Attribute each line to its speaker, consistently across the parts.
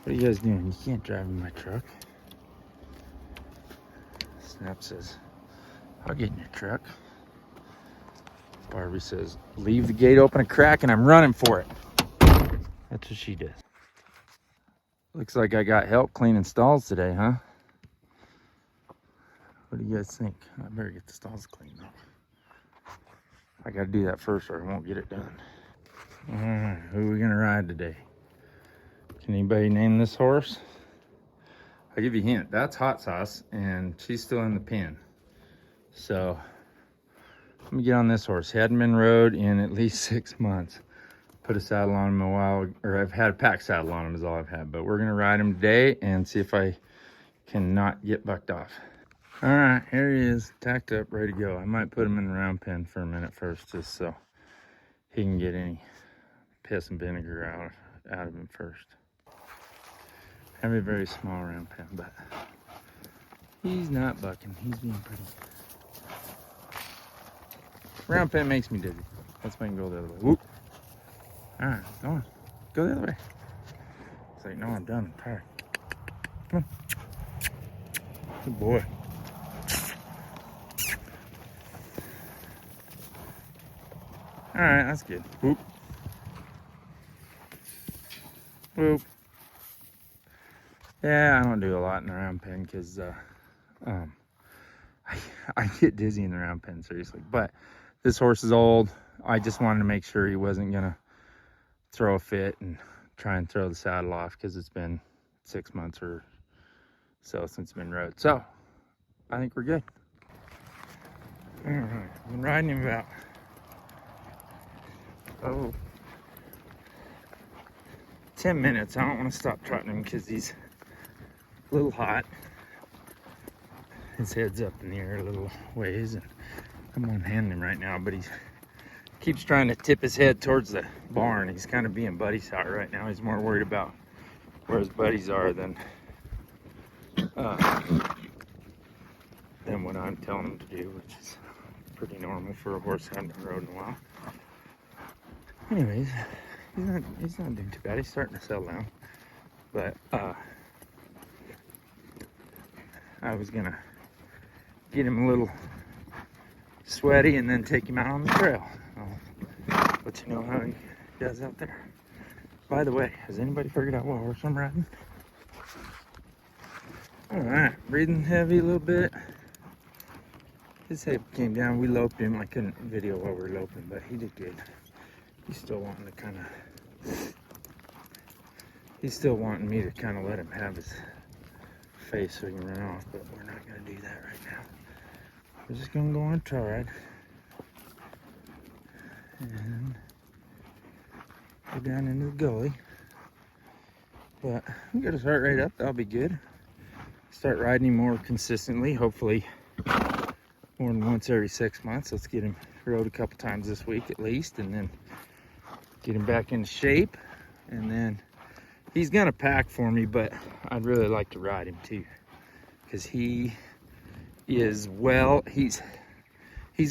Speaker 1: What are you guys doing? You can't drive in my truck. Snap says, I'll get in your truck. Barbie says, leave the gate open a crack and I'm running for it. That's what she does. Looks like I got help cleaning stalls today, huh? What do you guys think? I better get the stalls cleaned though. I gotta do that first or I won't get it done. Alright, who are we gonna ride today? Can anybody name this horse? I'll give you a hint. That's Hot Sauce and she's still in the pen. So let me get on this horse. He hadn't been rode in at least 6 months. Put a saddle on him a while, or I've had a pack saddle on him is all I've had, but we're gonna ride him today and see if I can not get bucked off. All right, here he is, tacked up, ready to go. I might put him in the round pen for a minute first, just so he can get any piss and vinegar out of him first. I have a very small round pen, but he's not bucking. He's being pretty. Round pen makes me dizzy. Let's make him go the other way. Whoop. All right, go on. Go the other way. It's like, no, I'm done. I'm tired. Come on. Good boy. All right, that's good. Whoop. Whoop. Yeah, I don't do a lot in the round pen because I get dizzy in the round pen, seriously. But this horse is old. I just wanted to make sure he wasn't going to throw a fit and try and throw the saddle off because it's been 6 months or so since it's been rode. So I think we're good. All right, I've been riding him about 10 minutes. I don't want to stop trotting him because he's a little hot. His head's up in the air a little ways, and I'm one-handing him right now, but he keeps trying to tip his head towards the barn. He's kind of being buddy sour right now. He's more worried about where his buddies are than what I'm telling him to do, which is pretty normal for a horse that hasn't been rode in a while. Anyways, he's not doing too bad. He's starting to settle down, but I was gonna get him a little sweaty and then take him out on the trail. I'll let you know how he does out there. By the way, has anybody figured out what horse I'm riding? All right, breathing heavy a little bit. His head came down. We loped him. I couldn't video while we were loping, but he did good. He's still wanting me to kind of let him have his face so he can run off, but we're not going to do that right now. We're just going to go on a trail ride and go down into the gully. But we got his heart rate up. That'll be good. Start riding him more consistently, hopefully more than once every 6 months. Let's get him rode a couple times this week at least, and then get him back into shape. And then he's gonna pack for me, but I'd really like to ride him too, because he is, well, he's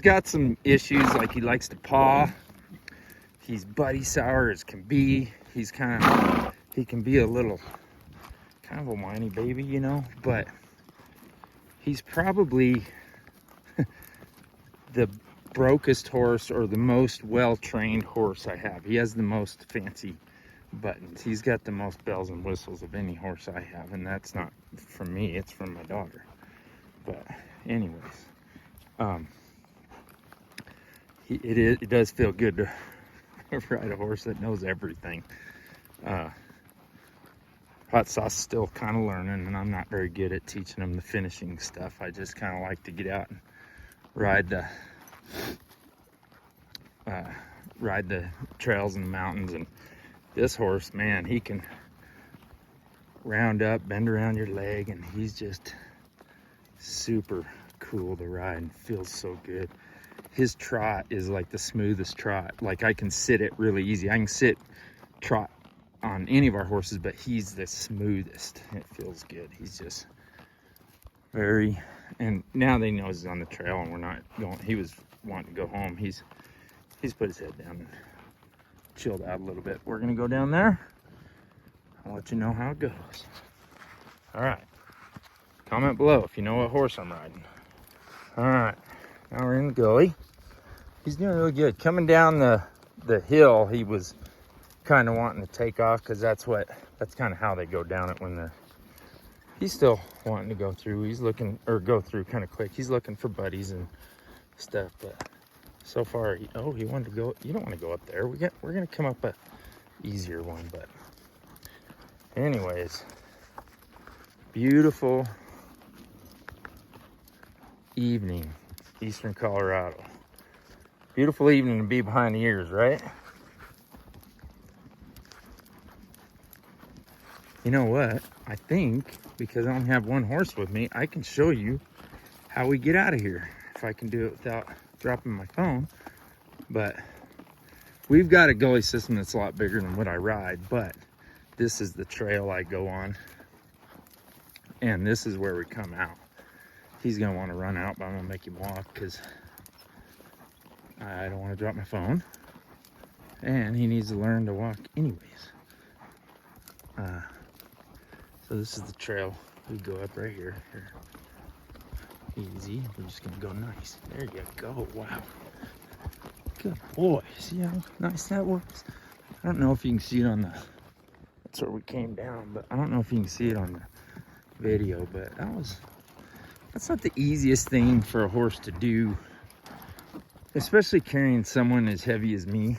Speaker 1: got some issues, like he likes to paw. He's buddy sour as can be. He can be a little kind of a whiny baby, you know, but he's probably the brokest horse, or the most well-trained horse I have. He has the most fancy buttons. He's got the most bells and whistles of any horse I have, and that's not from me, it's from my daughter. But anyways, it does feel good to ride a horse that knows everything. Hot Sauce is still kind of learning, and I'm not very good at teaching him the finishing stuff. I just kind of like to get out and ride the trails and the mountains. And this horse, man, he can round up, bend around your leg, and he's just super cool to ride and feels so good. His trot is like the smoothest trot. Like, I can sit it really easy. I can sit trot on any of our horses, but he's the smoothest. It feels good. He's just very, and now they know he's on the trail and we're not going. He was wanting to go home. He's put his head down and chilled out a little bit. We're gonna go down there. I'll let you know how it goes. All right. Comment below if you know what horse I'm riding. All right. Now we're in the Gully. He's doing really good. Coming down the hill, he was kind of wanting to take off because that's kind of how they go down it when he's still wanting to go through. He's looking, or go through kind of quick. He's looking for buddies and stuff, but so far, he wanted to go. You don't want to go up there. We're gonna come up a easier one, but anyways, beautiful evening, eastern Colorado. Beautiful evening to be behind the ears, right? You know what? I think because I only have one horse with me, I can show you how we get out of here. If I can do it without dropping my phone. But we've got a gully system that's a lot bigger than what I ride, but this is the trail I go on. And this is where we come out. He's gonna want to run out, but I'm gonna make him walk because I don't want to drop my phone. And he needs to learn to walk anyways. So this is the trail. We go up right here. Easy. We're just gonna go nice. There you go. Wow. Good boy. See how nice that was? I don't know if you can see it on that's where we came down, but I don't know if you can see it on the video, but that's not the easiest thing for a horse to do, especially carrying someone as heavy as me,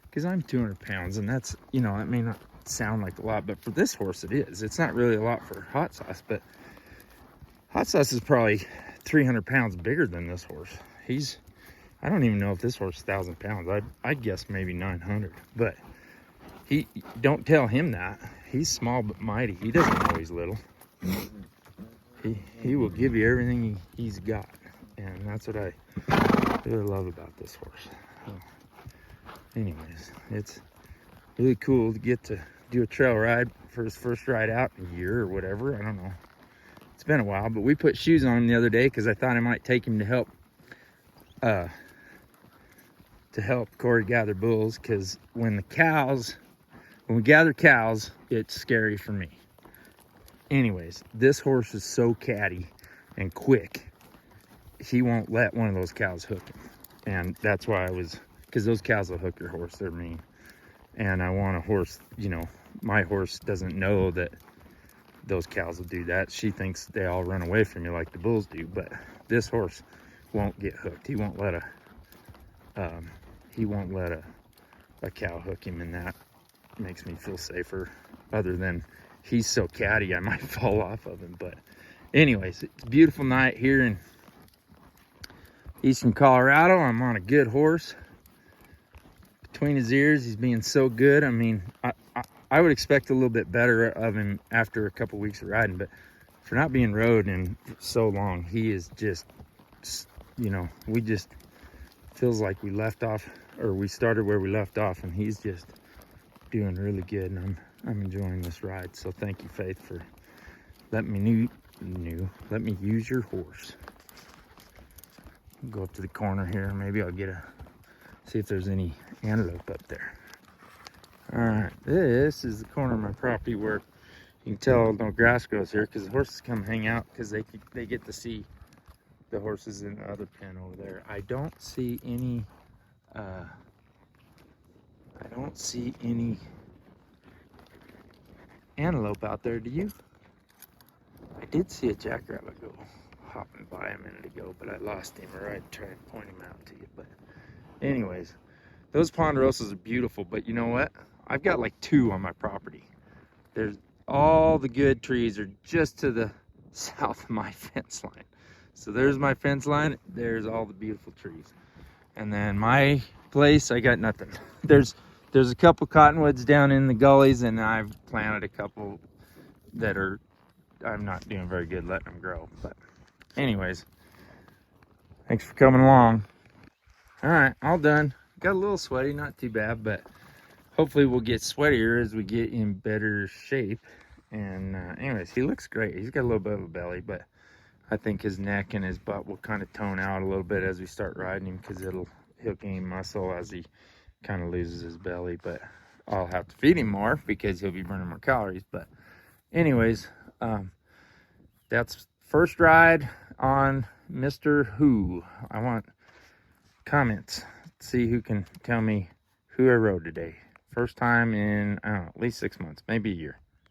Speaker 1: because I'm 200 pounds, and that's, that may not sound like a lot, but for this horse it is. It's not really a lot for Hot Sauce, but Hot Sauce is probably 300 pounds bigger than this horse. I don't even know if this horse is 1,000 pounds. I'd guess maybe 900, but don't tell him that. He's small but mighty. He doesn't know he's little. He will give you everything he's got, and that's what I really love about this horse. Anyways, it's really cool to get to do a trail ride for his first ride out in a year or whatever. I don't know. It's been a while, but we put shoes on him the other day because I thought I might take him to help Corey gather bulls, because when we gather cows, it's scary for me. Anyways, this horse is so catty and quick, he won't let one of those cows hook him. And that's why because those cows will hook your horse. They're mean. And I want a horse, my horse doesn't know that those cows will do that. She thinks they all run away from you like the bulls do, but this horse won't get hooked. He won't let a cow hook him, and that makes me feel safer. Other than he's so catty, I might fall off of him. But anyways, it's a beautiful night here in eastern Colorado. I'm on a good horse. Between his ears, he's being so good. I mean, I would expect a little bit better of him after a couple weeks of riding, but for not being rode in so long, he is just, we just feels like we left off, or we started where we left off, and he's just doing really good, and I'm enjoying this ride. So thank you, Faith, for letting me let me use your horse. Go up to the corner here. Maybe I'll see if there's any antelope up there. All right, this is the corner of my property where you can tell no grass grows here, because the horses come hang out because they get to see the horses in the other pen over there. I don't see any antelope out there. Do you? I did see a jackrabbit go hopping by a minute ago, but I lost him, or I'd try and point him out to you. But anyways, those ponderosas are beautiful, but you know what? I've got like 2 on my property. There's all the good trees are just to the south of my fence line. So there's my fence line, there's all the beautiful trees. And then my place, I got nothing. There's a couple cottonwoods down in the gullies, and I've planted a couple that I'm not doing very good letting them grow. But anyways, thanks for coming along. All right, all done. Got a little sweaty, not too bad, but hopefully we'll get sweatier as we get in better shape. And anyways, he looks great. He's got a little bit of a belly, but I think his neck and his butt will kind of tone out a little bit as we start riding him, because he'll gain muscle as he kind of loses his belly. But I'll have to feed him more because he'll be burning more calories. But anyways, that's first ride on Mr. Who. I want comments. Let's see who can tell me who I rode today. First time in, I don't know, at least 6 months, maybe a year.